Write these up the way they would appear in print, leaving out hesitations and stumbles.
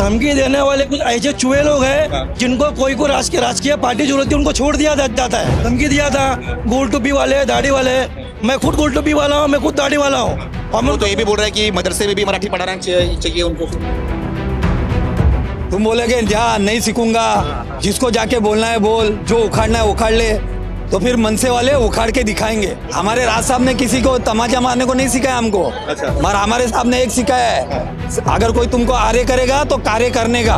धमकी देने वाले कुछ ऐसे चूहे लोग हैं जिनको कोई को राजकीय पार्टी जरूरत है, उनको छोड़ दिया जाता है। धमकी दिया था गोल टोपी वाले, दाढ़ी वाले। मैं खुद गोल टोपी वाला हूँ, मैं खुद दाढ़ी वाला हूँ। और वो तो ये भी बोल रहे हैं कि मदरसे में भी मराठी पढ़ाना चाहिए उनको। तुम बोलोगे जा नहीं सीखूंगा, जिसको जाके बोलना है बोल, जो उखाड़ना है उखाड़ ले, तो फिर मनसे वाले उखाड़ के दिखाएंगे। हमारे राज साहब ने किसी को तमाचा मारने को नहीं सिखाया हमको, मगर हमारे साहब ने एक सिखाया है, अगर कोई तुमको आर्य करेगा तो कार्य करने का।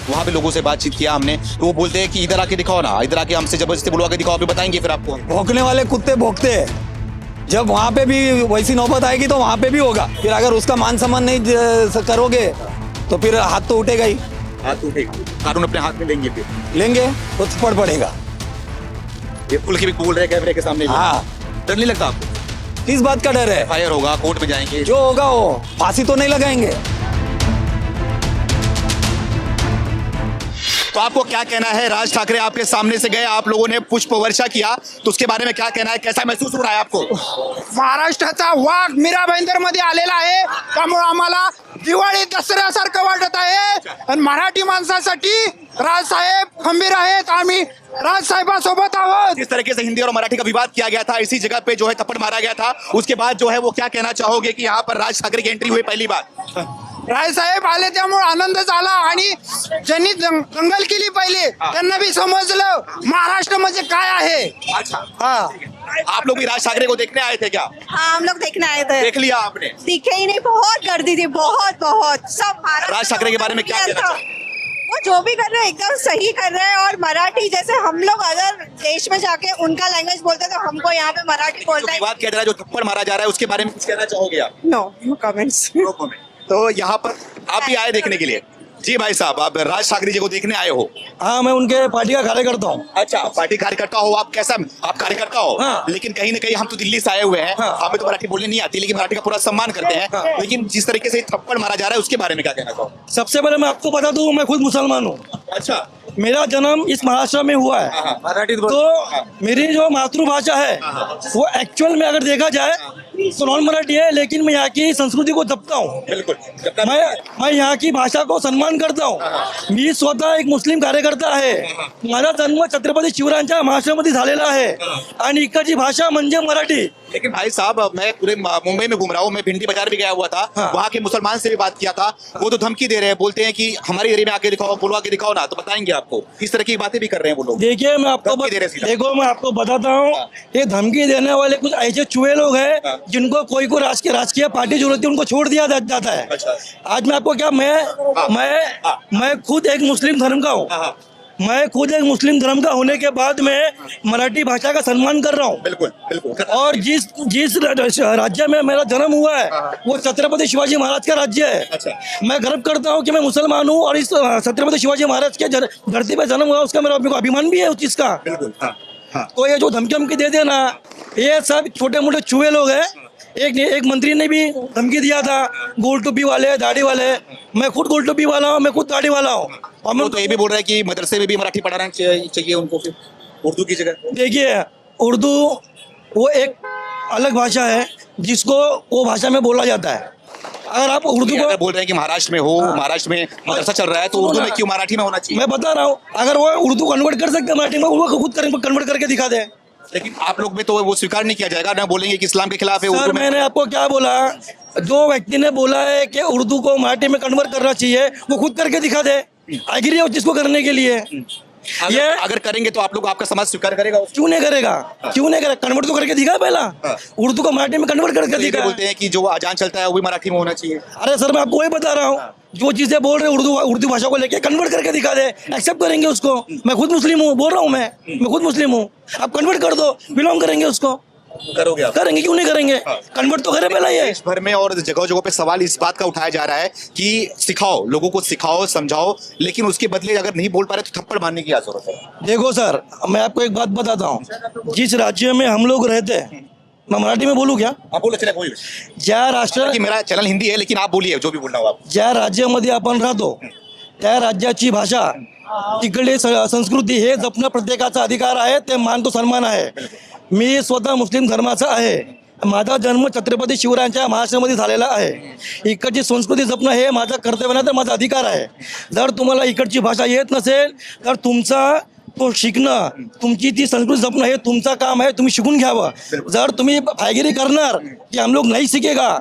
वहाँ पे लोगों से बातचीत किया हमने, तो वो बोलते हैं कि इधर आके दिखाओ ना, इधर आके हमसे जबरदस्ती बुलवा के दिखाओ, अभी बताएंगे फिर आपको। भौंकने वाले कुत्ते भौंकते हैं, जब वहाँ पे भी वैसी नौबत आएगी तो वहाँ पे भी होगा। फिर अगर उसका मान सम्मान नहीं करोगे तो फिर हाथ तो उठेगा ही। हाथ उठेगा, कानून अपने हाथ में लेंगे, फिर लेंगे तो थप्पड़ पड़ेगा। ये पुल के भी बोल रहे हैं कैमरे के सामने। हाँ, डर नहीं लगता आपको? किस बात का डर है? फायर होगा, कोर्ट में जाएंगे, जो होगा वो, फांसी तो नहीं लगाएंगे। तो आपको क्या कहना है? राज ठाकरे आपके सामने से गए, आप लोगों ने पुष्प वर्षा किया, तो उसके बारे में क्या कहना है? कैसा महसूस हो रहा है आपको? महाराष्ट्राचा वाघ मीरा भाईंदर मध्ये आलेला आहे, त्यामुळे आम्हाला दिवाळी दसऱ्यासारखं वाटत आहे। आणि मराठी माणसासाठी राजसाहेब खंबीर आहेत, आम्ही राजसाहेबांसोबत आहोत। जिस तरीके से हिंदी और मराठी का विवाद किया गया था, इसी जगह पे जो है थप्पड़ मारा गया था, उसके बाद जो है वो क्या कहना चाहोगे कि यहाँ पर राज ठाकरे की एंट्री हुई पहली बार? राजसाहेब आले त्यामुळे आनंद झाला, आणि ज्यांनी दंगल केली पहिले त्यांना भी समजलं महाराष्ट्र म्हणजे काय आहे। अच्छा, हाँ, आप लोग भी राज ठाकरे को देखने आए थे क्या? हाँ, हम लोग देखने आए थे। देख लिया आपने? दिखे ही नहीं, बहुत गर्दी थी, बहुत बहुत सब। राज ठाकरे के बारे में क्या कहना चाहते? वो जो भी कर रहे हैं एकदम सही कर रहे हैं। और मराठी जैसे हम लोग अगर देश में जाके उनका लैंग्वेज बोलते हैं तो हमको यहाँ पे मराठी जो बोलना है। विवाद किया जा रहा है, जो थप्पड़ मारा जा रहा है, उसके बारे में कुछ कहना चाहोगे आप? No comments. तो यहाँ पर आप भी आए देखने के लिए? जी भाई साहब, आप राज ठाकरे जी को देखने आए हो? हाँ, मैं उनके पार्टी का कार्यकर्ता हूँ। अच्छा, पार्टी कार्यकर्ता हो आप? कैसा आप कार्यकर्ता हो? हाँ। लेकिन कहीं ना कहीं हम तो दिल्ली से आए हुए हैं, हाँ। हमें तो मराठी बोलने नहीं आती, लेकिन मराठी का पूरा सम्मान करते हैं। हाँ। लेकिन जिस तरीके से थप्पड़ मारा जा रहा है, उसके बारे में क्या कहना चाहो? सबसे पहले मैं आपको बता दूं, मैं खुद मुसलमान हूँ। अच्छा, मेरा जन्म इस महाराष्ट्र में हुआ है। मराठी तो मेरी जो मातृभाषा है वो एक्चुअल में अगर देखा जाए तो नॉन मराठी है, लेकिन मैं यहाँ की संस्कृति को जपता हूँ। बिल्कुल। मैं यहाँ की भाषा को सम्मान करता हूँ। मी स्वतः एक मुस्लिम कार्यकर्ता आहे। माझा जन्म छत्रपती शिवरायांच्या महाराष्ट्रामध्ये झालेला आहे आणि इकडची भाषा म्हणजे मराठी। लेकिन भाई साहब, मैं पूरे मुंबई में घूम रहा हूँ, मैं भिंडी बाजार भी गया हुआ था, वहाँ के मुसलमान से भी बात किया था, वो तो धमकी दे रहे हैं, बोलते हैं कि हमारे एरिया में आके दिखाओ, बुलवा के दिखाओ ना, तो बताएंगे आपको। इस तरह की बातें भी कर रहे हैं वो लोग। देखिए, मैं आपको धमकी दे रहे सीधा। देखो मैं आपको बताता हूँ, ये धमकी देने वाले कुछ ऐसे चूहे लोग हैं जिनको कोई को राजकीय पार्टी जरूरत है, उनको छोड़ दिया जाता है। अच्छा। आज मैं आपको क्या, मैं खुद एक मुस्लिम धर्म का हूँ। मैं खुद एक मुस्लिम धर्म का होने के बाद में मराठी भाषा का सम्मान कर रहा हूँ। बिल्कुल बिल्कुल। और जिस राज्य में मेरा जन्म हुआ है वो छत्रपति शिवाजी महाराज का राज्य है। अच्छा। मैं गर्व करता हूँ कि मैं मुसलमान हूँ और इस छत्रपति शिवाजी महाराज के धरती पे जन्म हुआ, उसका मेरा अभिमान भी है उस चीज का। बिल्कुल। हाँ। तो ये जो धमकी दे देना, ये सब छोटे मोटे चूहे लोग हैं। एक मंत्री ने भी धमकी दिया था, गोल टोपी वाले, दाढ़ी वाले। मैं खुद गोल टोपी वाला हूँ, मैं खुद दाढ़ी वाला हूँ। और वो तो ये भी बोल रहे हैं कि मदरसे में भी मराठी पढ़ाना चाहिए उनको, फिर उर्दू की जगह। देखिए, उर्दू वो एक अलग भाषा है जिसको वो भाषा में बोला जाता है। अगर आप उर्दू को बोल रहे हैं कि महाराष्ट्र में हो, महाराष्ट्र में मदरसा चल रहा है, तो उर्दू में क्यों मराठी में होना चाहिए? मैं बता रहा हूँ, अगर वो उर्दू कन्वर्ट कर सकते हैं मराठी में, वो खुद कन्वर्ट करके दिखा दे। लेकिन आप लोग में तो वो स्वीकार नहीं किया जाएगा ना, बोलेंगे कि इस्लाम के खिलाफ है सर, उर्दू में। मैंने आपको क्या बोला? जो व्यक्ति ने बोला है कि उर्दू को मराठी में कन्वर्ट करना चाहिए, वो खुद करके दिखा दे। एग्री है जिसको करने के लिए। ये अगर करेंगे तो आप लोग, आपका समाज स्वीकार करेगा उसको? क्यों नहीं करेगा? क्यों नहीं करेगा? कन्वर्ट तो करके दिखा पहला। उर्दू को मराठी में कन्वर्ट करके तो ये दिखा। बोलते हैं कि जो अजान चलता है वो भी मराठी में होना चाहिए। अरे सर, मैं आपको वही बता रहा हूँ, जो चीजें बोल रहे हैं उर्दू भाषा को लेके कन्वर्ट करके दिखा दे, एक्सेप्ट करेंगे उसको। मैं खुद मुस्लिम हूँ, बोल रहा हूँ मैं खुद मुस्लिम हूँ। आप कन्वर्ट कर दो, बिलोंग करेंगे उसको। करोगे आप? करेंगे, क्यों नहीं करेंगे? कन्वर्ट तो करे पहला ये। देश भर में और जगह जगह पे सवाल इस बात का उठाया जा रहा है कि सिखाओ, लोगों को सिखाओ, समझाओ, लेकिन उसके बदले अगर नहीं बोल पा रहे तो थप्पड़ मारने की क्या जरूरत है? देखो सर, मैं आपको एक बात बताता हूँ, जिस राज्य में हम लोग रहते हैं, मैं मराठी में बोलू क्या? आप बोलो, चले बोलिए। ज्या राष्ट्र कि मेरा चैनल हिंदी है, लेकिन आप बोलिए जो भी बोलना हो आप। ज्या राज्यामध्ये आपण राहतो त्या राज्याची भाषा, तिकडे संस्कृती हे जपणं प्रत्येकाचा अधिकार आहे, ते मानतो, सन्मान आहे। मी स्वतः मुस्लिम धर्माचा आहे। माझा जन्म छत्रपती शिवरायांच्या महाराष्ट्रामध्ये झालेला आहे. इकडची संस्कृती जपणं हे माझं कर्तव्य नाही तर माझा अधिकार आहे. जर तुम्हाला इकडची भाषा येत नसेल तर तुमचा तो शिकणं, तुमची ती संस्कृती जपणं हे तुमचं काम आहे, तुम्ही शिकून घ्यावं. जर तुम्ही फायगिरी करणार की हम लोग नाही शिकेगा,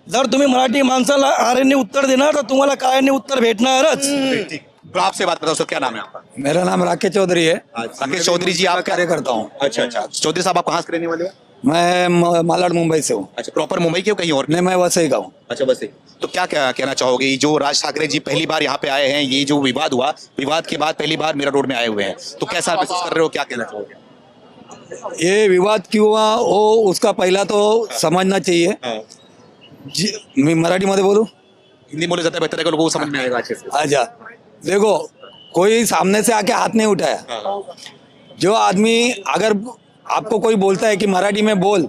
जर तुम्ही मराठी माणसाला आर्याने उत्तर देणार तर तुम्हाला काळ्याने उत्तर भेटणारच. ठीक. तो आपसे बात बताओ सर, क्या नाम है आपका? मेरा नाम राकेश चौधरी है. राकेश चौधरी जी, आप कार्य करता हूँ. अच्छा अच्छा. चौधरी साहब, आप कहाँ से रहने वाले हो? मैं मालाड मुंबई से हूँ. अच्छा, प्रॉपर मुंबई के हो कहीं और? नहीं, मैं वसई का हूँ. अच्छा, बस ये. तो क्या क्या कहना चाहोगे, जो राज ठाकरे जी पहली बार यहाँ पे आए हैं, ये जो विवाद हुआ, विवाद के बाद पहली बार मीरा रोड में आए हुए हैं, तो कैसा महसूस कर रहे हो, क्या कहना चाहोगे? ये विवाद क्यों हुआ वो उसका पहला तो समझना चाहिए. मैं मराठी मध्ये बोलू. हिंदी बोले जाता है, बेहतर है कि लोगों को समझ में आएगा अच्छे से. अच्छा, देखो, कोई सामने से आके हाथ नहीं उठाया. जो आदमी अगर आपको कोई बोलता है कि मराठी में बोल,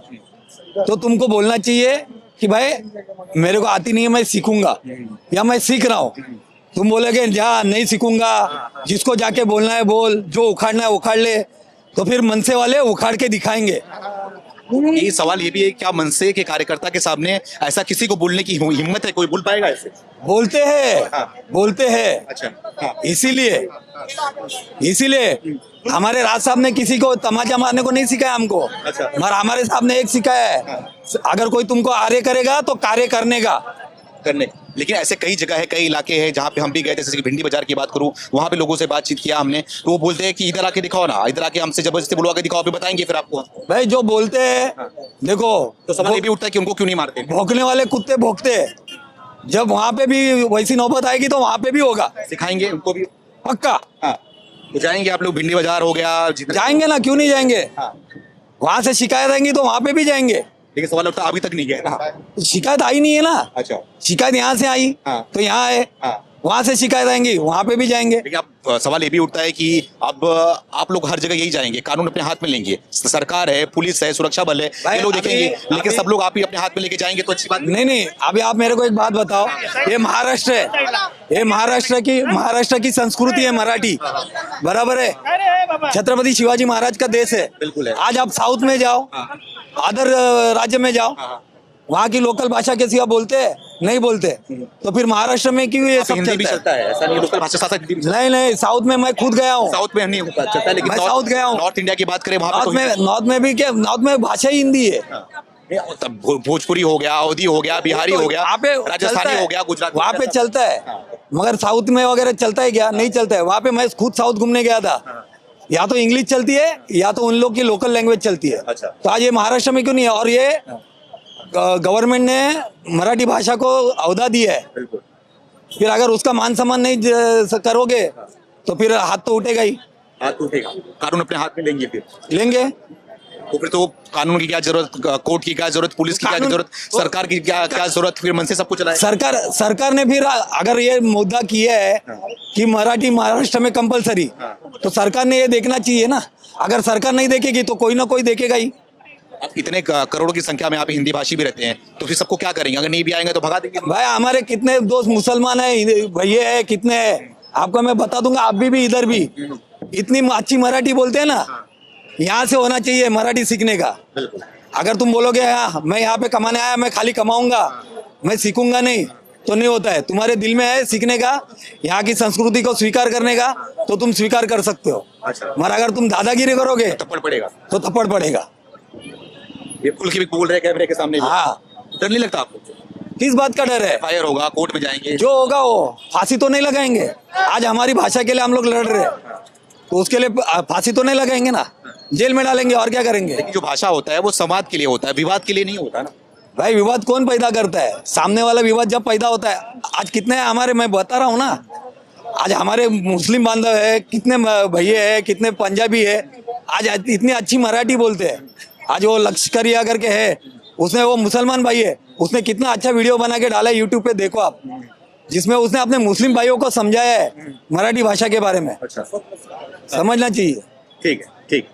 तो तुमको बोलना चाहिए कि भाई मेरे को आती नहीं है, मैं सीखूंगा या मैं सीख रहा हूँ. तुम बोलोगे जा नहीं सीखूंगा, जिसको जाके बोलना है बोल, जो उखाड़ना है उखाड़ ले, तो फिर मनसे वाले उखाड़ के दिखाएंगे. ये सवाल ये भी है, क्या मनसे के कार्यकर्ता के सामने ऐसा किसी को बोलने की हिम्मत है? कोई बोल पाएगा ऐसे? बोलते हैं. अच्छा. हाँ. इसीलिए हमारे राज साहब ने किसी को तमाचा मारने को नहीं सिखाया हमको. अच्छा. मगर हमारे साहब ने एक सिखाया है, अगर कोई तुमको आर्य करेगा तो कार्य करने का. लेकिन ऐसे कई जगह है, कई इलाके हैं जहाँ पे हम भी गए थे, जैसे कि भिंडी बाजार की बात करूँ, वहाँ पे लोगों से बातचीत किया हमने, तो वो बोलते हैं कि इधर आके दिखाओ ना, इधर आके हमसे जबरदस्ती बुलवा के दिखाओ, फिर बताएंगे फिर आपको. भाई जो बोलते हैं, देखो, तो सवाल ये भी उठता है कि उनको क्यों नहीं मारते? भौंकने वाले कुत्ते भौंकते हैं. जब वहां पे भी वैसी नौबत आएगी तो वहां पे भी होगा, सिखाएंगे उनको भी. पक्का. हाँ. तो जाएंगे आप लोग, भिंडी बाजार हो गया, जाएंगे ना, क्यों नहीं जाएंगे. हाँ. वहां से शिकायत आएंगी तो वहां पे भी जाएंगे. लेकिन सवाल उठता अभी तक नहीं गया ना. शिकायत आई नहीं है ना. अच्छा. शिकायत यहाँ से आई हाँ. तो यहाँ आए, हाँ. वहां से शिकायत आएंगी वहां पे भी जाएंगे. लेकिन अब सवाल ये भी उठता है कि अब आप लोग हर जगह यही जाएंगे, कानून अपने हाथ में लेंगे, सरकार है, पुलिस है, सुरक्षा बल है, ये लोग देखेंगे, लेकिन सब लोग आप ही अपने हाथ में लेके जाएंगे तो अच्छी बात नहीं. अभी आप मेरे को एक बात बताओ, ये महाराष्ट्र है, ये महाराष्ट्र की संस्कृति है मराठी, बराबर है. छत्रपति शिवाजी महाराज का देश है. बिल्कुल है. आज आप साउथ में जाओ, अदर राज्य में जाओ, वहाँ की लोकल भाषा के सिवा बोलते हैं नहीं बोलते, तो फिर महाराष्ट्र में क्यों ये सब हिंदी भी चलता है? ऐसा नहीं, लोकल भाषा साथ हिंदी भी चलता है. नहीं, साउथ में मैं खुद गया हूँ. साउथ में नहीं होता चलता है, लेकिन मैं साउथ गया हूँ. नॉर्थ इंडिया की बात करें, वहाँ पे नॉर्थ में भाषा ही हिंदी है. तब भोजपुरी हो गया, अवधी हो गया, बिहारी हो गया, वहाँ पे राजस्थानी हो गया, गुजरात, वहाँ पे चलता है. मगर साउथ में वगैरह चलता है क्या? नहीं चलता है. वहाँ पे मैं खुद साउथ घूमने गया था, या तो इंग्लिश चलती है या तो उन लोग की लोकल लैंग्वेज चलती है. अच्छा. तो आज ये महाराष्ट्र में क्यों नहीं है? और ये गवर्नमेंट ने मराठी भाषा को अवधा दिया है. फिर अगर उसका मान सम्मान नहीं करोगे तो फिर हाथ तो उठेगा ही. हाथ उठेगा, कानून अपने हाथ में लेंगे, फिर लेंगे. तो फिर तो कानून की क्या जरूरत, कोर्ट की क्या जरूरत, पुलिस की क्या जरूरत, सरकार की क्या जरूरत, फिर मन से सब कुछ चलाए. सरकार ने फिर अगर ये मुद्दा किया है कि मराठी महाराष्ट्र में कंपलसरी, तो सरकार ने ये देखना चाहिए ना. अगर सरकार नहीं देखेगी तो कोई ना कोई देखेगा ही. अब इतने करोड़ों की संख्या में आप हिंदी भाषी भी रहते हैं, तो फिर सबको क्या करेंगे? अगर नहीं भी आएंगे तो भगा देंगे. भाई हमारे कितने दोस्त मुसलमान है, भैया है, कितने हैं आपको मैं बता दूंगा. आप भी इधर भी इतनी अच्छी मराठी बोलते हैं ना, यहाँ से होना चाहिए मराठी सीखने का. अगर तुम बोलोगे हाँ मैं यहाँ पे कमाने आया, मैं खाली कमाऊंगा, मैं सीखूंगा नहीं, तो नहीं होता है. तुम्हारे दिल में है सीखने का, यहाँ की संस्कृति को स्वीकार करने का, तो तुम स्वीकार कर सकते हो. मगर अगर तुम दादागिरी करोगे थप्पड़ पड़ेगा, तो थप्पड़ पड़ेगा. ये खुल के भी बोल रहे कैमरे के सामने. हाँ. डर नहीं लगता आपको? किस बात का डर है? फायर होगा, कोर्ट में जाएंगे, जो होगा वो. फांसी तो नहीं लगाएंगे. आज हमारी भाषा के लिए हम लोग लड़ रहे हैं, तो उसके लिए फांसी तो नहीं लगाएंगे ना, जेल में डालेंगे और क्या करेंगे. लेकिन जो भाषा होता है वो संवाद के लिए होता है, विवाद के लिए नहीं होता ना. भाई विवाद कौन पैदा करता है? सामने वाला विवाद जब पैदा होता है. आज कितने हमारे, मैं बता रहा हूँ ना, आज हमारे मुस्लिम बांधव है, कितने भैया है, कितने पंजाबी है, आज इतनी अच्छी मराठी बोलते हैं. आज वो लश्करिया करके है, उसने, वो मुसलमान भाई है, उसने कितना अच्छा वीडियो बना के डाला है यूट्यूब पे, देखो आप, जिसमें उसने अपने मुस्लिम भाइयों को समझाया है मराठी भाषा के बारे में. अच्छा. समझना चाहिए. ठीक है, ठीक.